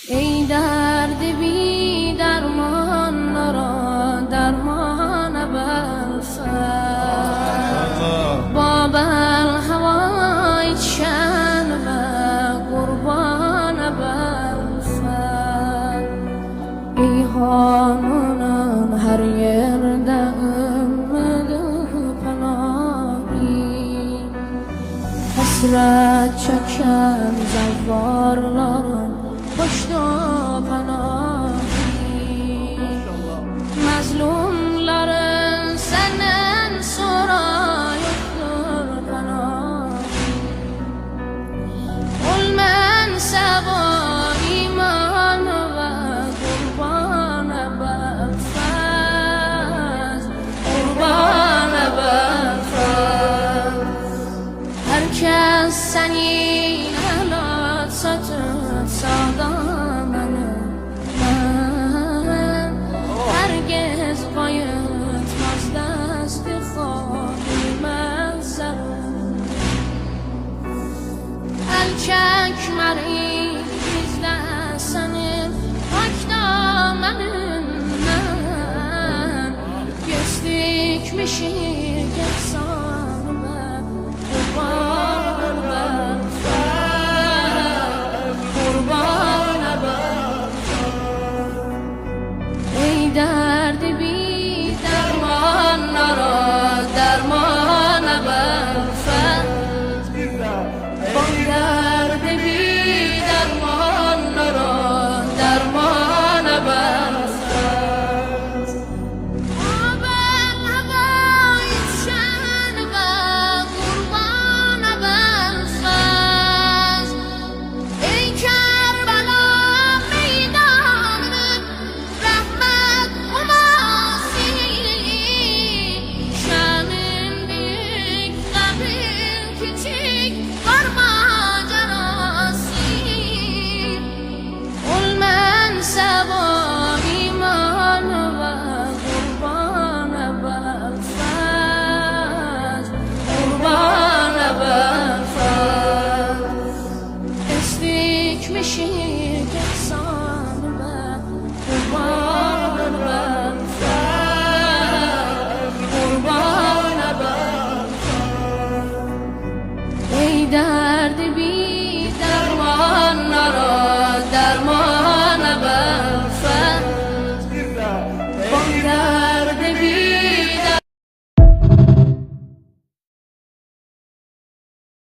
ای درد بی درمان را درمان بالفرد با بالهوای چن و قربان بالفرد ای هانونم هر یردم پناهی hasret çeken zalvarların boşta panahi mazlumların senden sonra yoktur panahi olmen seba iman ve kurban belfaz kurban belfaz herkes senin halat satır sağdamanı ben herkes bayıtmaz desti khadimez zarım el çekmeri izlesenim hak damanından göz dikmişi geçsanıma kurban belfaz kurban belfaz ey derdi bi dermanlara derman belfaz ey derdi bi dermanlara derman belfaz ey derdi bi